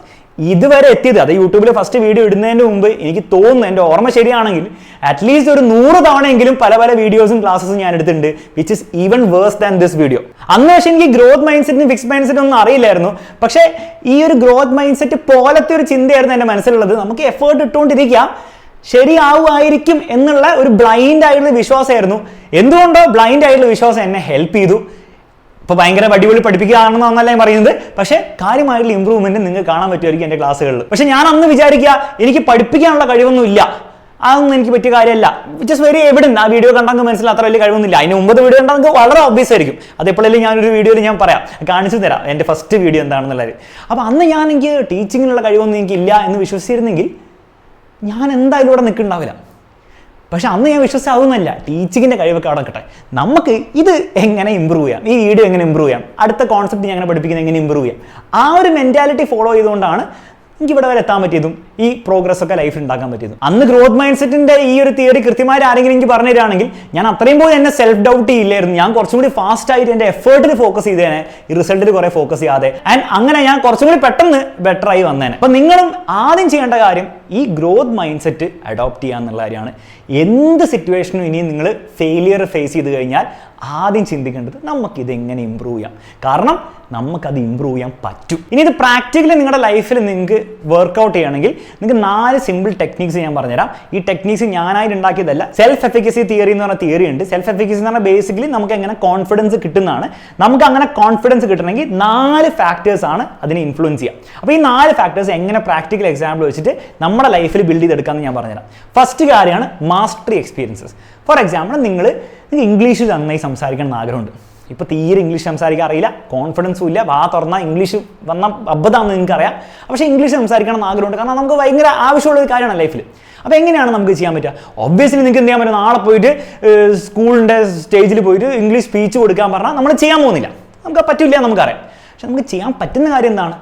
ഇതുവരെ എത്തിയത്. അത് യൂട്യൂബിൽ ഫസ്റ്റ് വീഡിയോ ഇടുന്നതിന് മുമ്പ് എനിക്ക് തോന്നുന്നു, എൻ്റെ ഓർമ്മ ശരിയാണെങ്കിൽ അറ്റ്ലീസ്റ്റ് ഒരു 100 തവണയെങ്കിലും പല പല വീഡിയോസും ക്ലാസ്സും ഞാൻ എടുത്തിട്ടുണ്ട്, which is even verse than this video. അന്ന് പക്ഷേ എനിക്ക് ഗ്രോത്ത് മൈൻഡ് സെറ്റിനും ഫിക്സ് മൈൻഡ് സെറ്റും ഒന്നും അറിയില്ലായിരുന്നു. പക്ഷേ ഈ ഒരു ഗ്രോത്ത് മൈൻഡ് സെറ്റ് പോലത്തെ ഒരു ചിന്തയായിരുന്നു എൻ്റെ മനസ്സിലുള്ളത്. നമുക്ക് എഫേർട്ട് ഇട്ടുകൊണ്ടിരിക്കാം, ശരിയാവുമായിരിക്കും എന്നുള്ള ഒരു ബ്ലൈൻഡ് ആയിട്ടുള്ള വിശ്വാസമായിരുന്നു. എന്തുകൊണ്ടോ ബ്ലൈൻഡ് ആയിട്ടുള്ള വിശ്വാസം എന്നെ ഹെൽപ്പ് ചെയ്തു. ഇപ്പോൾ ഭയങ്കര അടിപൊളി പഠിപ്പിക്കുകയാണെന്നല്ല ഞാൻ പറയുന്നത്, പക്ഷേ കാര്യമായിട്ടുള്ള ഇമ്പ്രൂവ്മെന്റ് നിങ്ങൾക്ക് കാണാൻ പറ്റുമായിരിക്കും എൻ്റെ ക്ലാസ്സുകളിൽ. പക്ഷേ ഞാൻ അന്ന് വിചാരിക്കുക എനിക്ക് പഠിപ്പിക്കാനുള്ള കഴിവൊന്നും ഇല്ല, അതൊന്നും എനിക്ക് പറ്റിയ കാര്യമല്ല. Which is very evident. ആ വീഡിയോ കണ്ടെങ്കിൽ മനസ്സിലായി അത്ര വലിയ കഴിവൊന്നുമില്ല. അതിന് മുമ്പത്തെ വീഡിയോ കണ്ടെങ്കിൽ വളരെ ഒബ്വിയസ് ആയിരിക്കും. അതെപ്പോഴെങ്കിലും ഞാനൊരു വീഡിയോയിൽ ഞാൻ പറയാം, കാണിച്ചു തരാം എൻ്റെ ഫസ്റ്റ് വീഡിയോ എന്താണെന്നുള്ളത്. അപ്പോൾ അന്ന് എനിക്ക് ടീച്ചിങ്ങിനുള്ള കഴിവൊന്നും എനിക്കില്ല എന്ന് വിശ്വസിച്ചിരുന്നെങ്കിൽ ഞാൻ എന്തായാലും ഇവിടെ നിൽക്കുന്നുണ്ടാവില്ല. പക്ഷെ അന്ന് ഞാൻ വിശ്വസിച്ചതൊന്നുമല്ല, ടീച്ചിങ്ങിൻ്റെ കഴിവൊക്കെ അവിടെ കിട്ടെ, നമുക്ക് ഇത് എങ്ങനെ ഇമ്പ്രൂവ് ചെയ്യാം, ഈ വീഡിയോ എങ്ങനെ ഇമ്പ്രൂവ് ചെയ്യാം, അടുത്ത കോൺസെപ്റ്റ് ഞാൻ എങ്ങനെ പഠിപ്പിക്കുന്നത് എങ്ങനെ ഇമ്പ്രൂവ് ചെയ്യാം, ആ ഒരു മെൻറ്റാലിറ്റി ഫോളോ ചെയ്തുകൊണ്ടാണ് എനിക്ക് ഇവിടെ വരെ എത്താൻ പറ്റിയതും ഈ പ്രോഗ്രസ് ഒക്കെ ലൈഫിൽ ഉണ്ടാക്കാൻ പറ്റിയതും. അന്ന് ഗ്രോത്ത് മൈൻഡ് സെറ്റിന്റെ ഈ ഒരു തിയറി കൃത്യമായിട്ട് ആരെങ്കിലും എനിക്ക് പറഞ്ഞു തരാണെങ്കിൽ ഞാൻ അത്രയും പോയി എന്നെ സെൽഫ് ഡൗട്ട് ചെയ്യില്ലായിരുന്നു. ഞാൻ കുറച്ചും കൂടി ഫാസ്റ്റ് ആയിട്ട് എൻ്റെ എഫേർട്ടിൽ ഫോക്കസ് ചെയ്തേനെ, ഈ റിസൾട്ടിൽ കുറെ ഫോക്കസ് ചെയ്യാതെ. ആൻഡ് അങ്ങനെ ഞാൻ കുറച്ചും കൂടി പെട്ടെന്ന് ബെറ്റർ ആയി വന്നേനെ. അപ്പൊ നിങ്ങളും ആദ്യം ചെയ്യേണ്ട കാര്യം ഈ ഗ്രോത്ത് മൈൻഡ് സെറ്റ് അഡോപ്റ്റ് ചെയ്യുക എന്നുള്ള കാര്യമാണ്. എന്ത് സിറ്റുവേഷനും ഇനിയും നിങ്ങൾ ഫെയിലിയർ ഫേസ് ചെയ്ത് കഴിഞ്ഞാൽ ആദ്യം ചിന്തിക്കേണ്ടത് നമുക്കിത് എങ്ങനെ ഇമ്പ്രൂവ് ചെയ്യാം. കാരണം നമുക്കത് ഇമ്പ്രൂവ് ചെയ്യാൻ പറ്റും. ഇനി ഇത് പ്രാക്ടിക്കലി നിങ്ങളുടെ ലൈഫിൽ നിങ്ങൾക്ക് വർക്ക്ഔട്ട് ചെയ്യണമെങ്കിൽ നിങ്ങൾക്ക് 4 സിമ്പിൾ ടെക്നിക്സ് ഞാൻ പറഞ്ഞുതരാം. ഈ ടെക്നിക്സ് ഞാനായിട്ട് ഉണ്ടാക്കിയതല്ല, സെൽഫ് എഫിക്കസി തിയറി എന്ന് പറഞ്ഞ തിയറി ഉണ്ട്. സെൽഫ് എഫിക്കസി എന്ന് പറഞ്ഞാൽ ബേസിക്കലി നമുക്ക് എങ്ങനെ കോൺഫിഡൻസ് കിട്ടുന്നതാണ്. നമുക്ക് അങ്ങനെ കോൺഫിഡൻസ് കിട്ടണമെങ്കിൽ 4 ഫാക്ടേഴ്സ് ആണ് അതിനെ ഇൻഫ്ലുവൻസ് ചെയ്യുക. അപ്പോൾ ഈ 4 ഫാക്ടേഴ്സ് എങ്ങനെ പ്രാക്ടിക്കൽ എക്സാമ്പിൾ വെച്ചിട്ട് നമ്മുടെ ലൈഫിൽ ബിൽഡ് ചെയ്തെടുക്കാമെന്ന് ഞാൻ പറഞ്ഞുതരാം. ഫസ്റ്റ് കാര്യമാണ് മാസ്റ്ററി എക്സ്പീരിയൻസസ്. ഫോർ എക്സാമ്പിൾ നിങ്ങൾക്ക് ഇംഗ്ലീഷ് നന്നായി സംസാരിക്കണം എന്ന് ആഗ്രഹമുണ്ട്. ഇപ്പോൾ തീരെ ഇംഗ്ലീഷ് സംസാരിക്കാൻ അറിയില്ല, കോൺഫിഡൻസും ഇല്ല, വാ തുറന്നാൽ ഇംഗ്ലീഷ് വന്നാൽ അബദ്ധമാണെന്ന് നിങ്ങൾക്കറിയാം. പക്ഷേ ഇംഗ്ലീഷ് സംസാരിക്കണം എന്ന് ആഗ്രഹമുണ്ട്, കാരണം നമുക്ക് ഭയങ്കര ആവശ്യമുള്ള ഒരു കാര്യമാണ് ലൈഫിൽ. അപ്പോൾ എങ്ങനെയാണ് നമുക്ക് ചെയ്യാൻ പറ്റുക? ഒബ്വിയസ്ലി നിങ്ങൾക്ക് എന്ത് ചെയ്യാൻ പറ്റും? നാളെ പോയിട്ട് സ്കൂളിൻ്റെ സ്റ്റേജിൽ പോയിട്ട് ഇംഗ്ലീഷ് സ്പീച്ച് കൊടുക്കാൻ പറഞ്ഞാൽ നമ്മൾ ചെയ്യാൻ പോകുന്നില്ല, നമുക്ക് പറ്റില്ല നമുക്കറിയാം. പക്ഷെ നമുക്ക് ചെയ്യാൻ പറ്റുന്ന കാര്യം എന്താണ്?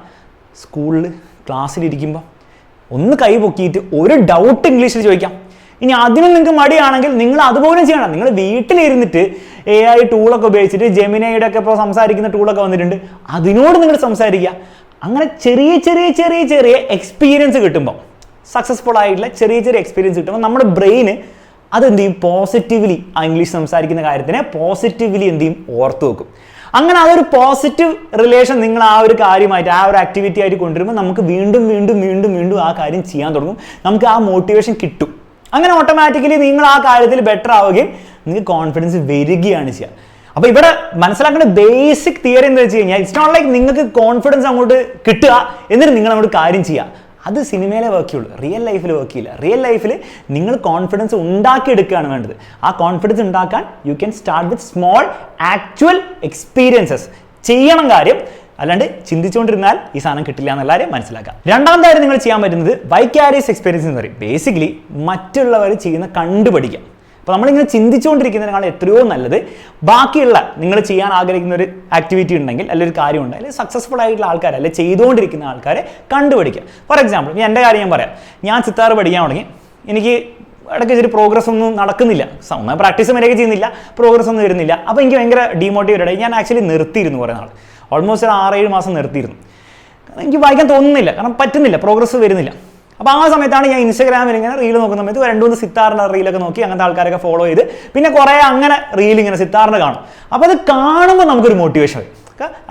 സ്കൂളിൽ ക്ലാസ്സിലിരിക്കുമ്പോൾ ഒന്ന് കൈ പൊക്കിയിട്ട് ഒരു ഡൗട്ട് ഇംഗ്ലീഷിൽ ചോദിക്കാം. ഇനി അതിനും നിങ്ങൾക്ക് മടിയാണെങ്കിൽ നിങ്ങൾ അതുപോലും ചെയ്യണം. നിങ്ങൾ വീട്ടിലിരുന്നിട്ട് AI ടൂളൊക്കെ ഉപയോഗിച്ചിട്ട് ജെമിനയുടെ ഒക്കെ ഇപ്പോൾ സംസാരിക്കുന്ന ടൂളൊക്കെ വന്നിട്ടുണ്ട്, അതിനോട് നിങ്ങൾ സംസാരിക്കുക. അങ്ങനെ ചെറിയ ചെറിയ ചെറിയ ചെറിയ എക്സ്പീരിയൻസ് കിട്ടുമ്പോൾ, സക്സസ്ഫുൾ ആയിട്ടുള്ള ചെറിയ ചെറിയ എക്സ്പീരിയൻസ് കിട്ടുമ്പോൾ നമ്മുടെ ബ്രെയിന് അതെന്ത് ചെയ്യും? പോസിറ്റീവ്ലി ആ ഇംഗ്ലീഷ് സംസാരിക്കുന്ന കാര്യത്തിനെ പോസിറ്റീവ്ലി എന്ത് ചെയ്യും? ഓർത്ത് വെക്കും. അങ്ങനെ അതൊരു പോസിറ്റീവ് റിലേഷൻ നിങ്ങൾ ആ ഒരു കാര്യമായിട്ട്, ആ ഒരു ആക്ടിവിറ്റി ആയിട്ട് കൊണ്ടുവരുമ്പോൾ നമുക്ക് വീണ്ടും വീണ്ടും വീണ്ടും വീണ്ടും ആ കാര്യം ചെയ്യാൻ തുടങ്ങും. നമുക്ക് ആ മോട്ടിവേഷൻ കിട്ടും. അങ്ങനെ ഓട്ടോമാറ്റിക്കലി നിങ്ങൾ ആ കാര്യത്തിൽ ബെറ്റർ ആവുകയും നിങ്ങൾക്ക് കോൺഫിഡൻസ് വരികയാണ് ചെയ്യുക. അപ്പോൾ ഇവിടെ മനസ്സിലാക്കേണ്ട ബേസിക് തിയറി എന്ന് വെച്ച് കഴിഞ്ഞാൽ ഇറ്റ്സ് നോട്ട് ലൈക്ക് നിങ്ങൾക്ക് കോൺഫിഡൻസ് അങ്ങോട്ട് കിട്ടുക എന്നിട്ട് നിങ്ങൾ അങ്ങോട്ട് കാര്യം ചെയ്യുക. അത് സിനിമയിലെ വർക്ക് ചെയ്യുള്ളൂ, റിയൽ ലൈഫിൽ വർക്ക് ചെയ്യില്ല. റിയൽ ലൈഫിൽ നിങ്ങൾ കോൺഫിഡൻസ് ഉണ്ടാക്കിയെടുക്കുകയാണ് വേണ്ടത്. ആ കോൺഫിഡൻസ് ഉണ്ടാക്കാൻ you can start with small actual experiences. ചെയ്യണം കാര്യം, അല്ലാണ്ട് ചിന്തിച്ചുകൊണ്ടിരുന്നാൽ ഈ സാധനം കിട്ടില്ല എന്നുള്ള കാര്യം മനസ്സിലാക്കാം. രണ്ടാമത്തെ കാര്യം നിങ്ങൾ ചെയ്യാൻ പറ്റുന്നത് വൈകാരിയസ് എക്സ്പീരിയൻസ് എന്ന് പറയും. ബേസിക്കലി മറ്റുള്ളവർ ചെയ്യുന്ന കണ്ടുപഠിക്കുക. അപ്പോൾ നമ്മളിങ്ങനെ ചിന്തിച്ചുകൊണ്ടിരിക്കുന്നതിനേക്കാൾ എത്രയോ നല്ലത് ബാക്കിയുള്ള നിങ്ങൾ ചെയ്യാൻ ആഗ്രഹിക്കുന്ന ഒരു ആക്ടിവിറ്റി ഉണ്ടെങ്കിൽ, അല്ലെങ്കിൽ ഒരു കാര്യം ഉണ്ട്, അല്ലെങ്കിൽ സക്സസ്ഫുൾ ആയിട്ടുള്ള ആൾക്കാർ, അല്ലെങ്കിൽ ചെയ്തുകൊണ്ടിരിക്കുന്ന ആൾക്കാരെ കണ്ടുപഠിക്കുക. ഫോർ എക്സാമ്പിൾ എൻ്റെ കാര്യം ഞാൻ പറയാം. ഞാൻ സിത്താർ പഠിക്കാൻ തുടങ്ങി. എനിക്ക് ഇടയ്ക്ക് ഇച്ചിരി പ്രോഗ്രസ് ഒന്നും നടക്കുന്നില്ല, ഒന്നും പ്രാക്ടീസ് വരെയൊക്കെ ചെയ്യുന്നില്ല, പ്രോഗ്രസ് ഒന്നും വരുന്നില്ല. അപ്പോൾ എനിക്ക് ഭയങ്കര ഡീമോട്ടിവേറ്റഡ് ആയി. ഞാൻ ആക്ച്വലി നിർത്തിയിരുന്നു കുറേ നാൾ, ഓൾമോസ്റ്റ് ഒരു 6-7 മാസം നിർത്തിയിരുന്നു. എനിക്ക് വായിക്കാൻ തോന്നുന്നില്ല, കാരണം പറ്റുന്നില്ല, പ്രോഗ്രസ് വരുന്നില്ല. അപ്പോൾ ആ സമയത്താണ് ഞാൻ ഇൻസ്റ്റാഗ്രാമിൽ ഇങ്ങനെ റീൽ നോക്കുന്ന സമയത്ത് 2-3 സിത്താറിൻ്റെ റീലൊക്കെ നോക്കി അങ്ങനത്തെ ആൾക്കാരൊക്കെ ഫോളോ ചെയ്ത് പിന്നെ കുറേ അങ്ങനെ റീൽ ഇങ്ങനെ സിത്താറിൻ്റെ കാണും. അപ്പോൾ അത് കാണുമ്പോൾ നമുക്കൊരു മോട്ടിവേഷൻ വരും.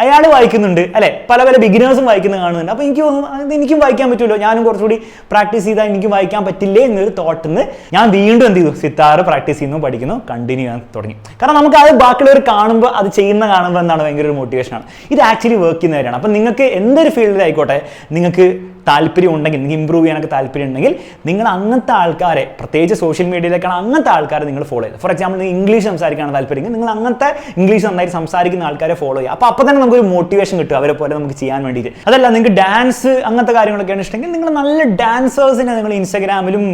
അയാൾ വായിക്കുന്നുണ്ട് അല്ലെ, പല പല ബിഗിനേഴ്സും വായിക്കുന്നത് കാണുന്നുണ്ട്. അപ്പോൾ എനിക്ക് തോന്നുന്നു അത് എനിക്കും വായിക്കാൻ പറ്റുമല്ലോ, ഞാനും കുറച്ചുകൂടി പ്രാക്ടീസ് ചെയ്താൽ എനിക്കും വായിക്കാൻ പറ്റില്ലേ എന്നൊരു തോട്ടിൽ നിന്ന് ഞാൻ വീണ്ടും എന്ത് ചെയ്തു, സിത്താർ പ്രാക്ടീസ് ചെയ്യുന്നു, പഠിക്കുന്നു, കണ്ടിന്യൂ ചെയ്യാൻ തുടങ്ങി. കാരണം നമുക്ക് അത് ബാക്കിയുള്ളവർ കാണുമ്പോൾ അത് കാണുമ്പോൾ എന്താണ് ഭയങ്കര ഒരു മോട്ടിവേഷനാണ്. ഇത് ആക്ച്വലി വർക്ക് ചെയ്യുന്ന കാര്യമാണ്. അപ്പം നിങ്ങൾക്ക് എന്തൊരു ഫീൽഡിലായിക്കോട്ടെ നിങ്ങൾക്ക് താല്പര്യം ഉണ്ടെങ്കിൽ, നിങ്ങൾക്ക് ഇമ്പ്രൂവ് ചെയ്യാനൊക്കെ താല്പര്യം ഉണ്ടെങ്കിൽ നിങ്ങൾ അങ്ങനത്തെ ആൾക്കാരെ, പ്രത്യേകിച്ച് സോഷ്യൽ മീഡിയയിലേക്കാണ് അങ്ങനത്തെ ആൾക്കാരെ നിങ്ങൾ ഫോളോ ചെയ്യുക. ഫോർ എക്സാമ്പിൾ നിങ്ങൾ ഇംഗ്ലീഷ് സംസാരിക്കാനാണ് താല്പര്യമെങ്കിൽ നിങ്ങൾ അങ്ങനത്തെ ഇംഗ്ലീഷ് നന്നായിട്ട് സംസാരിക്കുന്ന ആൾക്കാരെ ഫോളോ ചെയ്യുക. അപ്പോൾ തന്നെ നമുക്കൊരു മോട്ടിവേഷൻ കിട്ടും അവരെ പോലെ നമുക്ക് ചെയ്യാൻ വേണ്ടിയിട്ട്. അതല്ല നിങ്ങൾക്ക് ഡാൻസ് അങ്ങനത്തെ കാര്യങ്ങളൊക്കെയാണ് ഇഷ്ടമെങ്കിൽ നിങ്ങൾ നല്ല ഡാൻസേഴ്സിനെ നിങ്ങൾ ഇൻസ്റ്റാഗ്രാമിലും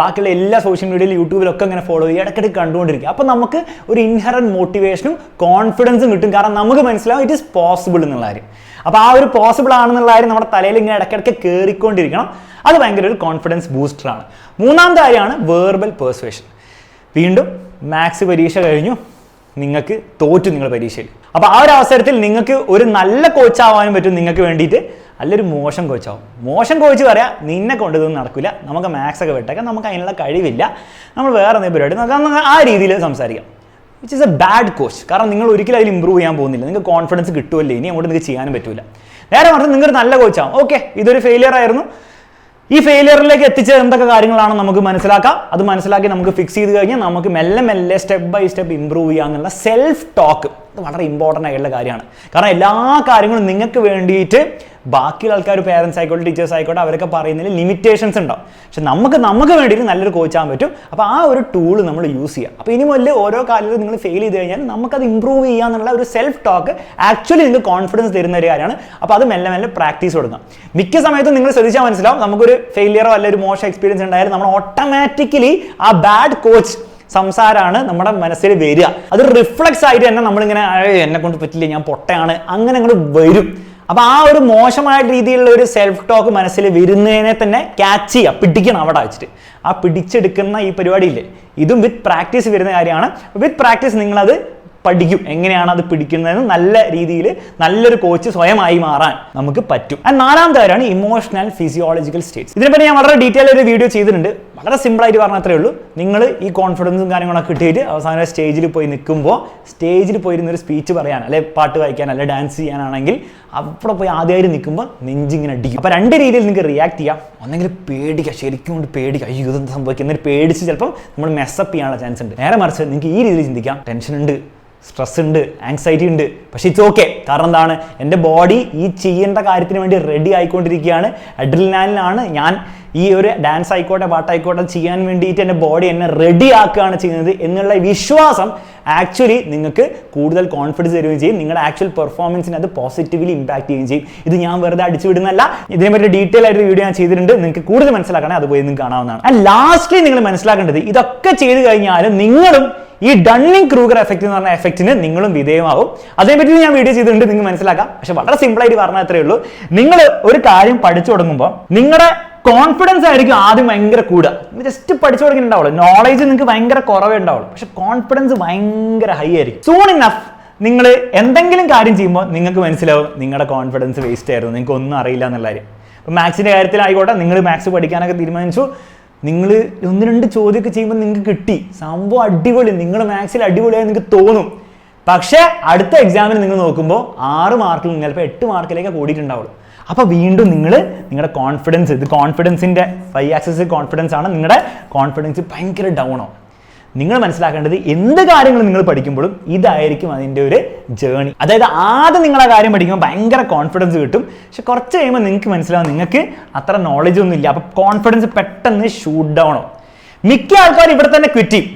ബാക്കിയുള്ള എല്ലാ സോഷ്യൽ മീഡിയയിലും യൂട്യൂബിലൊക്കെ ഇങ്ങനെ ഫോളോ ചെയ്യുക, ഇടയ്ക്കിടയ്ക്ക് കണ്ടുകൊണ്ടിരിക്കുക. അപ്പോൾ നമുക്ക് ഒരു ഇൻഹറൻറ്റ് മോട്ടിവേഷനും കോൺഫിഡൻസും കിട്ടും. കാരണം നമുക്ക് മനസ്സിലാവും ഇറ്റ് ഈസ് പോസിബിൾ എന്നുള്ള കാര്യം. അപ്പോൾ ആ ഒരു പോസിബിൾ ആണെന്നുള്ള കാര്യം നമ്മുടെ തലയിൽ ഇങ്ങനെ ഇടയ്ക്കിടയ്ക്ക് കയറിക്കൊണ്ടിരിക്കണം. അത് ഭയങ്കര ഒരു കോൺഫിഡൻസ് ബൂസ്റ്ററാണ്. മൂന്നാമത്തെ കാര്യമാണ് വേർബൽ പെർsuasion. വീണ്ടും മാത്സ് പരീക്ഷ കഴിഞ്ഞു, നിങ്ങൾക്ക് തോറ്റു നിങ്ങൾ പരീക്ഷയിൽ. അപ്പോൾ ആ ഒരു അവസരത്തിൽ നിങ്ങൾക്ക് ഒരു നല്ല കോച്ചാവാനും പറ്റും നിങ്ങൾക്ക് വേണ്ടിയിട്ട്, നല്ലൊരു മോശം കോച്ചാവും. മോശം കോച്ച് പറയാം നിന്നെ കൊണ്ടിതൊന്നും നടക്കില്ല, നമുക്ക് മാത്സ് ഒക്കെ വിട്ടേക്കാം, നമുക്ക് അതിനുള്ള കഴിവില്ല, നമ്മൾ വേറെ എന്തെങ്കിലും പരിപാടി നമുക്ക് ആ രീതിയിൽ സംസാരിക്കാം. Which is A bad coach. കാരണം നിങ്ങൾ ഒരിക്കലും അതിൽ ഇമ്പ്രൂവ് ചെയ്യാൻ പോകുന്നില്ല, നിങ്ങൾക്ക് കോൺഫിഡൻസ് കിട്ടുമല്ലേ, ഇനി അങ്ങോട്ട് നിങ്ങൾക്ക് ചെയ്യാനും പറ്റില്ല. നേരെ മറിച്ച് നിങ്ങളൊരു നല്ല കോച്ചാവും. ഓക്കെ, ഇതൊരു ഫെയിലിയർ ആയിരുന്നു, ഈ ഫെയിലിയറിലേക്ക് എത്തിച്ച എന്തൊക്കെ കാര്യങ്ങളാണ് നമുക്ക് മനസ്സിലാക്കാം. അത് മനസ്സിലാക്കി നമുക്ക് ഫിക്സ് ചെയ്ത് കഴിഞ്ഞാൽ നമുക്ക് മെല്ലെ മെല്ലെ സ്റ്റെപ്പ് ബൈ സ്റ്റെപ്പ് ഇമ്പ്രൂവ് ചെയ്യാന്നുള്ള സെൽഫ് ടോക്ക് ഇത് വളരെ ഇമ്പോർട്ടൻ്റ് ആയിട്ടുള്ള കാര്യമാണ്. കാരണം എല്ലാ കാര്യങ്ങളും നിങ്ങൾക്ക് വേണ്ടിയിട്ട് ബാക്കിയുള്ള ആൾക്കാർ, പേരൻസ് ആയിക്കോട്ടെ, ടീച്ചേഴ്സ് ആയിക്കോട്ടെ, അവരൊക്കെ പറയുന്നതിൽ ലിമിറ്റേഷൻസ് ഉണ്ടാവും. പക്ഷെ നമുക്ക് വേണ്ടിയിട്ട് നല്ലൊരു കോച്ചാകാൻ പറ്റും. അപ്പോൾ ആ ഒരു ടൂൾ നമ്മൾ യൂസ് ചെയ്യുക. അപ്പോൾ ഇനി മുതൽ ഓരോ കാര്യത്തിലും നിങ്ങൾ ഫെയിൽ ചെയ്ത് കഴിഞ്ഞാൽ നമുക്കത് ഇമ്പ്രൂവ് ചെയ്യാന്നുള്ള ഒരു സെൽഫ് ടോക്ക് ആക്ച്വലി നിങ്ങൾക്ക് കോൺഫിഡൻസ് തരുന്ന ഒരു കാര്യമാണ്. അപ്പോൾ അത് മെല്ലെ മെല്ലെ പ്രാക്ടീസ് കൊടുക്കാം. മിക്ക സമയത്തും നിങ്ങൾ ശ്രദ്ധിച്ചാൽ മനസ്സിലാവും, നമുക്കൊരു ഫെയിലിയറോ അല്ലെങ്കിൽ ഒരു മോശം എക്സ്പീരിയൻസ് ഉണ്ടായാലും നമ്മൾ ഓട്ടോമാറ്റിക്കലി ആ ബാഡ് കോച്ച് സംസാരമാണ് നമ്മുടെ മനസ്സിൽ വരിക. അത് റിഫ്ലക്സ് ആയിട്ട് തന്നെ നമ്മളിങ്ങനെ എന്നെ കൊണ്ട് പറ്റില്ല, ഞാൻ പൊട്ടയാണ്, അങ്ങനെ അങ്ങോട്ട് വരും. അപ്പോൾ ആ ഒരു മോശമായ രീതിയിലുള്ള ഒരു സെൽഫ് ടോക്ക് മനസ്സിൽ വരുന്നതിനെ തന്നെ ക്യാച്ച് ചെയ്യുക, പിടിക്കണം അവിടെ വെച്ചിട്ട്. ആ പിടിച്ചെടുക്കുന്ന ഈ പരിപാടിയില്ലേ, ഇതും വിത്ത് പ്രാക്ടീസ് വരുന്ന കാര്യമാണ്. വിത്ത് പ്രാക്ടീസ് നിങ്ങളത് പഠിക്കും, എങ്ങനെയാണ് അത് പിടിക്കുന്നതെന്ന് നല്ല രീതിയിൽ നല്ലൊരു കോച്ച് സ്വയമായി മാറാൻ നമുക്ക് പറ്റും. നാലാമത്തെ കാര്യമാണ് ഇമോഷണൽ ഫിസിയോളജിക്കൽ സ്റ്റേറ്റ്സ്. ഇതിനെപ്പറ്റി ഞാൻ വളരെ ഡീറ്റെയിൽ ഒരു വീഡിയോ ചെയ്തിട്ടുണ്ട്. വളരെ സിമ്പിളായിട്ട് പറഞ്ഞാൽ അത്രേ ഉള്ളൂ. നിങ്ങൾ ഈ കോൺഫിഡൻസും കാര്യങ്ങളൊക്കെ കിട്ടിയിട്ട് അവസാനം സ്റ്റേജിൽ പോയി നിൽക്കുമ്പോൾ, സ്റ്റേജിൽ പോയിരുന്നൊരു സ്പീച്ച് പറയാൻ, അല്ലെ പാട്ട് വായിക്കാൻ, അല്ലെ ഡാൻസ് ചെയ്യാനാണെങ്കിൽ അവിടെ പോയി ആദ്യമായിട്ട് നിൽക്കുമ്പോൾ നെഞ്ചിങ്ങനെ അടിക്കും. അപ്പോൾ രണ്ട് രീതിയിൽ നിങ്ങൾക്ക് റിയാക്ട് ചെയ്യാം. ഒന്നെങ്കിൽ പേടിക്കുക, ശരിക്കും കൊണ്ട് പേടിക്കുക, അയ്യോ ഇതെന്ത് സംഭവിക്കുന്നത് പേടിച്ച് ചിലപ്പോൾ നമ്മൾ മെസ്സപ്പ് ചെയ്യാനുള്ള ചാൻസ് ഉണ്ട്. നേരെ മറിച്ച് നിങ്ങൾക്ക് ഈ രീതിയിൽ ചിന്തിക്കാം, ടെൻഷൻ ഉണ്ട്, സ്ട്രെസ് ഉണ്ട്, ആങ്സൈറ്റി ഉണ്ട്, പക്ഷെ ഇറ്റ്സ് ഓക്കെ. കാരണം എന്താണ്, എൻ്റെ ബോഡി ഈ ചെയ്യേണ്ട കാര്യത്തിന് വേണ്ടി റെഡി ആയിക്കൊണ്ടിരിക്കുകയാണ്, അഡ്രിനാലിനാണ്. ഞാൻ ഈ ഒരു ഡാൻസ് ആയിക്കോട്ടെ പാട്ടായിക്കോട്ടെ ചെയ്യാൻ വേണ്ടിയിട്ട് എൻ്റെ ബോഡി എന്നെ റെഡി ആക്കുകയാണ് ചെയ്യുന്നത് എന്നുള്ള വിശ്വാസം ആക്ച്വലി നിങ്ങൾക്ക് കൂടുതൽ കോൺഫിഡൻസ് തരുകയും ചെയ്യും. നിങ്ങളുടെ ആക്ച്വൽ പെർഫോമൻസിനെ അത് പോസിറ്റീവ്ലി ഇമ്പാക്ട് ചെയ്യുകയും ചെയ്യും. ഇത് ഞാൻ വെറുതെ അടിച്ചു വിടുന്നല്ല, ഇതിനെപ്പറ്റി ഡീറ്റെയിൽ ആയിട്ട് വീഡിയോ ഞാൻ ചെയ്തിട്ടുണ്ട്. നിങ്ങൾക്ക് കൂടുതൽ മനസ്സിലാക്കണേ അത് പോയി നിങ്ങൾക്ക് കാണാവുന്നതാണ്. ആൻഡ് ലാസ്റ്റ്ലി നിങ്ങൾ മനസ്സിലാക്കേണ്ടത്, ഇതൊക്കെ ചെയ്ത് കഴിഞ്ഞാലും നിങ്ങളും ഈ ഡണ്ണിങ് ക്രൂഗർ എഫക്റ്റ് എന്ന് പറഞ്ഞ എഫക്റ്റിന് നിങ്ങളും വിധേയമാവും. അതേപറ്റി ഞാൻ വീഡിയോ ചെയ്തിട്ടുണ്ട്, നിങ്ങൾക്ക് മനസ്സിലാക്കാം. പക്ഷെ വളരെ സിമ്പിളായിട്ട് പറഞ്ഞാൽ അത്രയേ ഉള്ളൂ. നിങ്ങൾ ഒരു കാര്യം പഠിച്ചു തുടങ്ങുമ്പോൾ നിങ്ങളുടെ കോൺഫിഡൻസ് ആയിരിക്കും ആദ്യം ഭയങ്കര കൂടുക. ജസ്റ്റ് പഠിച്ചു തുടങ്ങിയിട്ടുണ്ടാവുള്ളൂ, നോളേജ് നിങ്ങൾക്ക് ഭയങ്കര കുറവേ ഉണ്ടാവുള്ളൂ, പക്ഷെ കോൺഫിഡൻസ് ഭയങ്കര ഹൈ ആയിരിക്കും. സൂൺ ഇനഫ് നിങ്ങൾ എന്തെങ്കിലും കാര്യം ചെയ്യുമ്പോൾ നിങ്ങൾക്ക് മനസ്സിലാവും നിങ്ങളുടെ കോൺഫിഡൻസ് വേസ്റ്റ് ആയിരുന്നു, നിങ്ങൾക്ക് ഒന്നും അറിയില്ല എന്നുള്ള കാര്യം. ഇപ്പം മാത്സിൻ്റെ കാര്യത്തിലായിക്കോട്ടെ, നിങ്ങൾ മാത്സ് പഠിക്കാനൊക്കെ തീരുമാനിച്ചു, നിങ്ങൾ 1-2 ചോദ്യമൊക്കെ ചെയ്യുമ്പോൾ നിങ്ങൾക്ക് കിട്ടി, സംഭവം അടിപൊളി, നിങ്ങൾ മാത്സിൽ അടിപൊളിയായി നിങ്ങൾക്ക് തോന്നും. പക്ഷേ അടുത്ത എക്സാമിന് നിങ്ങൾ നോക്കുമ്പോൾ 6 മാർക്കിൽ ചിലപ്പോൾ 8 മാർക്കിലേക്ക് കൂടിയിട്ടുണ്ടാവുള്ളൂ. അപ്പോൾ വീണ്ടും നിങ്ങളുടെ കോൺഫിഡൻസ്, ഇത് കോൺഫിഡൻസിൻ്റെ 5 ആക്സിസ് കോൺഫിഡൻസ് ആണ്, നിങ്ങളുടെ കോൺഫിഡൻസ് ഭയങ്കര ഡൗൺ ആവും. നിങ്ങൾ മനസ്സിലാക്കേണ്ടത് എന്ത് കാര്യങ്ങൾ നിങ്ങൾ പഠിക്കുമ്പോഴും ഇതായിരിക്കും അതിൻ്റെ ഒരു ജേണി. അതായത് ആദ്യം നിങ്ങൾ ആ കാര്യം പഠിക്കുമ്പോൾ ഭയങ്കര കോൺഫിഡൻസ് കിട്ടും, പക്ഷെ കുറച്ച് കഴിയുമ്പോൾ നിങ്ങൾക്ക് മനസ്സിലാവും നിങ്ങൾക്ക് അത്ര നോളജ് ഒന്നും ഇല്ല. അപ്പോൾ കോൺഫിഡൻസ് പെട്ടെന്ന് ഷൂട്ട് ഡൗൺ ആവും. മിക്ക ആൾക്കാർ ഇവിടെ തന്നെ ക്വിറ്റ് ചെയ്യും.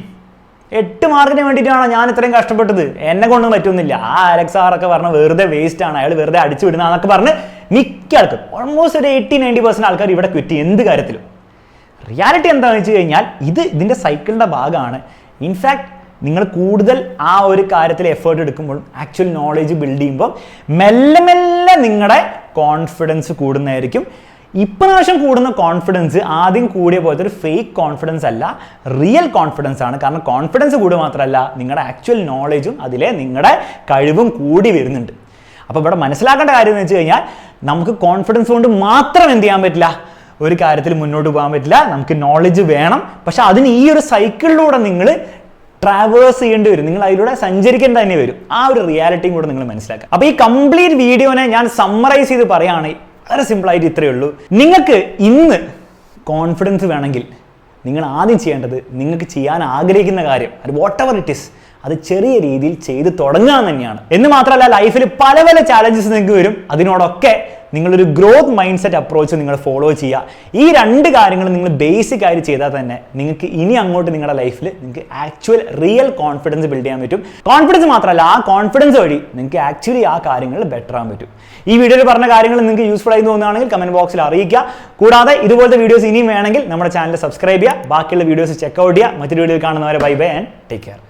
8 മാർക്കിന് വേണ്ടിയിട്ടാണോ ഞാൻ ഇത്രയും കഷ്ടപ്പെട്ടത്, എന്നെ കൊണ്ടൊന്നും പറ്റുന്നില്ല, ആ അലക്സ് സാറൊക്കെ പറഞ്ഞ വെറുതെ വേസ്റ്റ് ആണ്, അയാൾ വെറുതെ അടിച്ചു വിടുന്നതൊക്കെ പറഞ്ഞ് മിക്ക ആൾക്കാർ, ഓൾമോസ്റ്റ് ഒരു 80-90% ആൾക്കാർ ഇവിടെ ക്വിറ്റ് ചെയ്യും എന്ത് കാര്യത്തിലും. റിയാലിറ്റി എന്താണെന്ന് വെച്ച് കഴിഞ്ഞാൽ ഇതിൻ്റെ സൈക്കിളിൻ്റെ ഭാഗമാണ്. ഇൻഫാക്ട് നിങ്ങൾ കൂടുതൽ ആ ഒരു കാര്യത്തിൽ എഫേർട്ട് എടുക്കുമ്പോൾ, ആക്ച്വൽ നോളേജ് ബിൽഡ് ചെയ്യുമ്പോൾ മെല്ലെ മെല്ലെ നിങ്ങളുടെ കോൺഫിഡൻസ് കൂടുന്നതായിരിക്കും. ഇപ്രാവശ്യം കൂടുന്ന കോൺഫിഡൻസ് ആദ്യം കൂടിയ പോലത്തെ ഒരു ഫേക്ക് കോൺഫിഡൻസ് അല്ല, റിയൽ കോൺഫിഡൻസ് ആണ്. കാരണം കോൺഫിഡൻസ് കൂടുക മാത്രമല്ല, നിങ്ങളുടെ ആക്ച്വൽ നോളേജും അതിലെ നിങ്ങളുടെ കഴിവും കൂടി വരുന്നുണ്ട്. അപ്പോൾ ഇവിടെ മനസ്സിലാക്കേണ്ട കാര്യം എന്ന് വെച്ച് കഴിഞ്ഞാൽ നമുക്ക് കോൺഫിഡൻസ് കൊണ്ട് മാത്രം എന്ത് ചെയ്യാൻ പറ്റില്ല, ഒരു കാര്യത്തിൽ മുന്നോട്ട് പോകാൻ പറ്റില്ല. നമുക്ക് നോളജ് വേണം, പക്ഷെ അതിന് ഈ ഒരു സൈക്കിളിലൂടെ നിങ്ങൾ ട്രാവേഴ്സ് ചെയ്യേണ്ടി വരും, നിങ്ങൾ അതിലൂടെ സഞ്ചരിക്കേണ്ടി തന്നെ വരും. ആ ഒരു റിയാലിറ്റിയും കൂടെ നിങ്ങൾ മനസ്സിലാക്കുക. അപ്പോൾ ഈ കംപ്ലീറ്റ് വീഡിയോനെ ഞാൻ സമ്മറൈസ് ചെയ്ത് പറയുകയാണെങ്കിൽ വളരെ സിമ്പിളായിട്ട് ഇത്രയേ ഉള്ളൂ. നിങ്ങൾക്ക് ഇന്ന് കോൺഫിഡൻസ് വേണമെങ്കിൽ നിങ്ങൾ ആദ്യം ചെയ്യേണ്ടത് നിങ്ങൾക്ക് ചെയ്യാൻ ആഗ്രഹിക്കുന്ന കാര്യം, അത് വാട്ട് എവർ ഇറ്റ് ഇസ്, അത് ചെറിയ രീതിയിൽ ചെയ്ത് തുടങ്ങുക തന്നെയാണ്. എന്ന് മാത്രമല്ല, ലൈഫിൽ പല പല ചാലഞ്ചസ് നിങ്ങൾക്ക് വരും. അതിനോടൊക്കെ നിങ്ങളൊരു ഗ്രോത്ത് മൈൻഡ് സെറ്റ് അപ്രോച്ച് നിങ്ങൾ ഫോളോ ചെയ്യുക. ഈ രണ്ട് കാര്യങ്ങൾ നിങ്ങൾ ബേസിക് ആയിട്ട് ചെയ്താൽ തന്നെ നിങ്ങൾക്ക് ഇനി അങ്ങോട്ട് നിങ്ങളുടെ ലൈഫിൽ നിങ്ങൾക്ക് ആക്ച്വൽ റിയൽ കോൺഫിഡൻസ് ബിൽഡ് ചെയ്യാൻ പറ്റും. കോൺഫിഡൻസ് മാത്രമല്ല, ആ കോൺഫിഡൻസ് വഴി നിങ്ങൾക്ക് ആക്ച്വലി ആ കാര്യങ്ങളിൽ ബെറ്റർ ആകാൻ പറ്റും. ഈ വീഡിയോയിൽ പറഞ്ഞ കാര്യങ്ങൾ നിങ്ങൾക്ക് യൂസ്ഫുൾ ആയി തോന്നുകയാണെങ്കിൽ കമന്റ് ബോക്സിൽ അറിയിക്കുക. കൂടാതെ ഇതുപോലത്തെ വീഡിയോസ് ഇനിയും വേണമെങ്കിൽ നമ്മുടെ ചാനൽ സബ്സ്ക്രൈബ് ചെയ്യുക, ബാക്കിയുള്ള വീഡിയോസ് ചെക്കൗട്ട് ചെയ്യുക. മറ്റൊരു വീഡിയോയിൽ കാണുന്നവരെ bye bye and take care.